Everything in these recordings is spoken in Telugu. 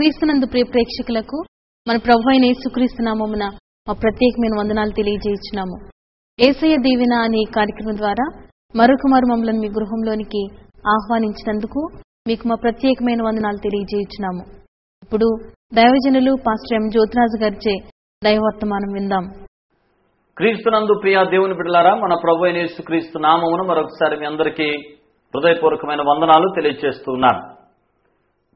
క్రీస్తునందు ప్రియ ప్రేక్షకులకు మన ప్రభు అయిన యేసుక్రీస్తు నామమున మా ప్రత్యేకమైన వందనాలు తెలియజేయుచున్నాము. యేసయ్య దీవెన అనే కార్యక్రమం ద్వారా మరొకమారు మమ్మల్ని మీ గృహంలోనికి ఆహ్వానించినందుకు మీకు మా ప్రత్యేకమైన వందనాలు తెలియజేయుచున్నాము. ఇప్పుడు దైవజనులు పాస్టర్ ఎం జ్యోతిరాజు గారిచే దైవవర్తమానం విందాం. క్రీస్తునందు ప్రియ దేవుని బిడ్డలారా, మన ప్రభు అయిన యేసుక్రీస్తు నామమున మరొకసారి మీ అందరికీ హృదయపూర్వకమైన వందనాలు తెలియజేస్తున్నాను.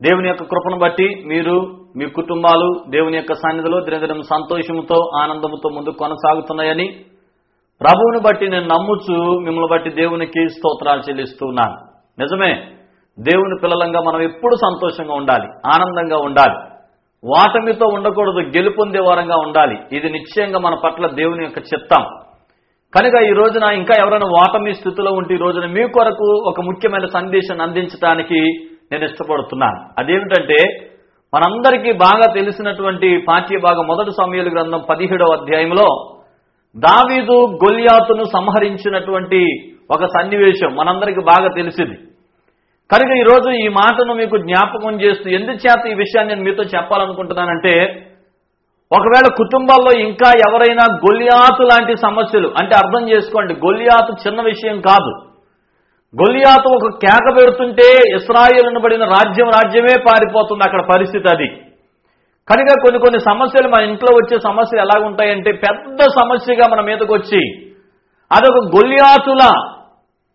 దేవుని యొక్క కృపను బట్టి మీరు మీ కుటుంబాలు దేవుని యొక్క సన్నిధిలో దినదినం సంతోషముతో ఆనందముతో ముందుకు కొనసాగుతున్నాయని ప్రభువును బట్టి నేను నమ్ముచు మిమ్మల్ని బట్టి దేవునికి స్తోత్రాలు చెల్లిస్తున్నాను. నిజమే, దేవుని పిల్లలంగా మనం ఎప్పుడు సంతోషంగా ఉండాలి, ఆనందంగా ఉండాలి, వాటమితో ఉండకూడదు, గెలుపొందే వారంగా ఉండాలి. ఇది నిశ్చయంగా మన పట్ల దేవుని యొక్క చిత్తం. కనుక ఈ రోజున ఇంకా ఎవరైనా వాటమి స్థితిలో ఉంటే ఈ రోజున మీ కొరకు ఒక ముఖ్యమైన సందేశాన్ని అందించడానికి నేను ఇష్టపడుతున్నాను. అదేమిటంటే, మనందరికీ బాగా తెలిసినటువంటి పాఠ్య భాగం 1 సమూయేలు గ్రంథం 17వ అధ్యాయంలో దావీదు గొల్యాతును సంహరించినటువంటి ఒక సన్నివేశం మనందరికీ బాగా తెలిసింది. కనుక ఈరోజు ఈ మాటను మీకు జ్ఞాపకం చేస్తూ ఎందుచేత ఈ విషయాన్ని నేను మీతో చెప్పాలనుకుంటున్నానంటే, ఒకవేళ కుటుంబాల్లో ఇంకా ఎవరైనా గొల్యాతు లాంటి సమస్యలు అంటే అర్థం చేసుకోండి, గొల్యాతు చిన్న విషయం కాదు. గొల్యాతు ఒక కేక పెడుతుంటే ఇశ్రాయేలును బడిన రాజ్యమే పారిపోతుంది అక్కడ పరిస్థితి అది. కనుక కొన్ని సమస్యలు మన ఇంట్లో వచ్చే సమస్యలు ఎలాగుంటాయంటే పెద్ద సమస్యగా మన మీదకి వచ్చి అదొక గొల్యాతులా.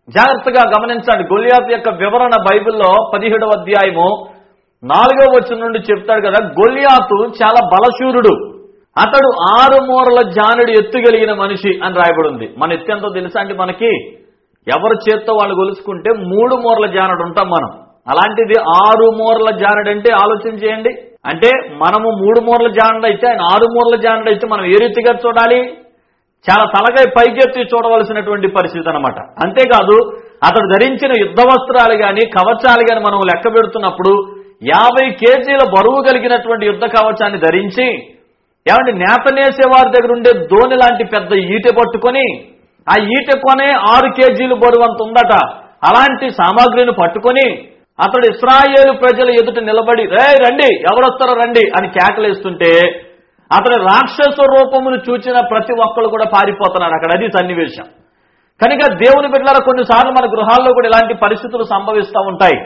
జాగ్రత్తగా గమనించండి, గొల్యాతు యొక్క వివరణ బైబిల్లో 17వ అధ్యాయము 4వ వచనం నుండి చెప్తాడు కదా. గొల్యాతు చాలా బలశూరుడు, అతడు 6 మూరల జానుడు ఎత్తుగలిగిన మనిషి అని రాయబడి ఉంది. మన ఎత్తు ఎంతో తెలుసా అంటే, మనకి ఎవరి చేత్తో వాళ్ళు గొలుసుకుంటే 3 మూరల జానుడు ఉంటాం మనం. అలాంటిది 6 మూరల జానుడు అంటే ఆలోచన చేయండి. అంటే మనము 3 మూరల జానుడు అయితే, ఆయన 6 మూరల జానుడు అయితే మనం ఏ రీతిగా చూడాలి? చాలా తలగై పైకెత్తి చూడవలసినటువంటి పరిస్థితి అనమాట. అంతేకాదు, అతడు ధరించిన యుద్ధ వస్త్రాలు గాని కవచాలు గాని మనం లెక్క పెడుతున్నప్పుడు 50 కేజీల బరువు కలిగినటువంటి యుద్ధ కవచాన్ని ధరించి, ఏమంటే నేతనేసే వారి దగ్గర ఉండే దోణి లాంటి పెద్ద ఈటె పట్టుకొని, ఆ ఈటె కొనే 6 కేజీలు బరువు అంత ఉందట. అలాంటి సామాగ్రిని పట్టుకొని అతడు ఇశ్రాయేలు ప్రజల ఎదుట నిలబడి, రండి, ఎవరొస్తారో రండి అని కేకలేస్తుంటే అతని రాక్షస రూపమును చూచిన ప్రతి ఒక్కళ్ళు కూడా పారిపోతున్నాడు అక్కడ. అది సన్నివేశం. కనుక దేవుని బిడ్డలారా, కొన్నిసార్లు మన గృహాల్లో కూడా ఇలాంటి పరిస్థితులు సంభవిస్తూ ఉంటాయి.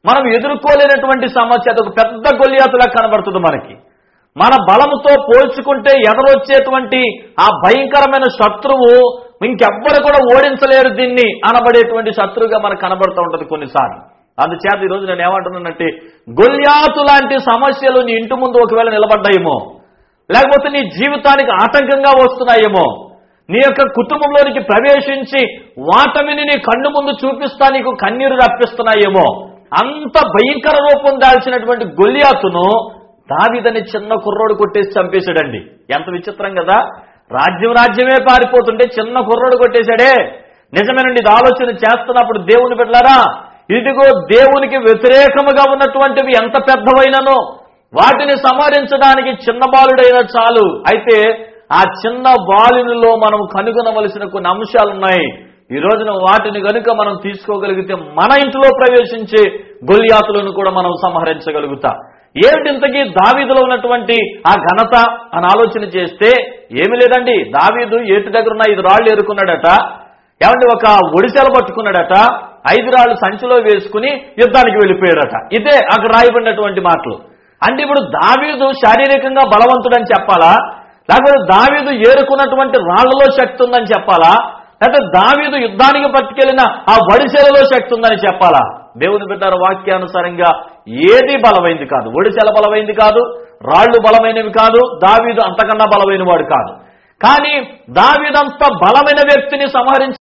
మనం ఎదుర్కోలేనటువంటి సమస్య అదొక పెద్ద గొల్యాతులా కనబడుతుంది మనకి. మన బలముతో పోల్చుకుంటే ఎదరొచ్చేటువంటి ఆ భయంకరమైన శత్రువు ఇంకెవ్వరు కూడా ఓడించలేరు దీన్ని అనబడేటువంటి శత్రువుగా మనకు కనబడుతూ ఉంటుంది కొన్నిసార్లు. అందుచేత ఈరోజు నేను ఏమంటున్నానంటే, గొల్యాతు లాంటి సమస్యలు నీ ఇంటి ముందు ఒకవేళ నిలబడ్డాయేమో, లేకపోతే నీ జీవితానికి ఆటంకంగా వస్తున్నాయేమో, నీ యొక్క కుటుంబంలోనికి ప్రవేశించి వాటమిని నీ కన్ను ముందు చూపిస్తా నీకు కన్నీరు రప్పిస్తున్నాయేమో, అంత భయంకర రూపం దాల్చినటువంటి గొల్యాతును దావీదని చిన్న కుర్రోడు కొట్టేసి చంపేశాడండి. ఎంత విచిత్రం కదా! రాజ్యమే పారిపోతుంటే చిన్న కుర్రోడు కొట్టేశాడే. నిజమేనండి, ఇది ఆలోచన చేస్తున్నప్పుడు దేవుని బిడ్డలారా, ఇదిగో దేవునికి వ్యతిరేకముగా ఉన్నటువంటివి ఎంత పెద్దవైననో వాటిని సంహరించడానికి చిన్న బాలుడైనా చాలు. అయితే ఆ చిన్న బాలునిలో మనం కనుగొనవలసిన కొన్ని అంశాలున్నాయి. ఈ రోజున వాటిని గనుక మనం తీసుకోగలిగితే మన ఇంట్లో ప్రవేశించే గొల్యాతులను కూడా మనం సంహరించగలుగుతాం. ఏమిటింతకీ దావీదులో ఉన్నటువంటి ఆ ఘనత అని ఆలోచన చేస్తే ఏమి లేదండి. దావీదు ఏటి దగ్గర ఉన్న 5 రాళ్లు ఏరుకున్నాడట. ఏమంటే ఒక ఒడిసెల పట్టుకున్నాడట. 5 రాళ్లు సంచిలో వేసుకుని యుద్ధానికి వెళ్ళిపోయాడట. ఇదే అక్కడ రాయబడినటువంటి మాటలు. అంటే ఇప్పుడు దావీదు శారీరకంగా బలవంతుడని చెప్పాలా, లేకపోతే దావీదు ఏరుకున్నటువంటి రాళ్లలో శక్తి ఉందని చెప్పాలా, లేకపోతే దావీదు యుద్ధానికి పట్టుకెళ్లిన ఆ వడిసెలలో శక్తి ఉందని చెప్పాలా? దేవుని బిడ్డ వాక్యానుసారంగా ఏది బలమైంది కాదు. ఒడిసెల బలమైంది కాదు, రాళ్లు బలమైనవి కాదు, దావీదు అంతకన్నా బలమైన వాడు కాదు. కానీ దావీదంత బలమైన వ్యక్తిని సంహరించి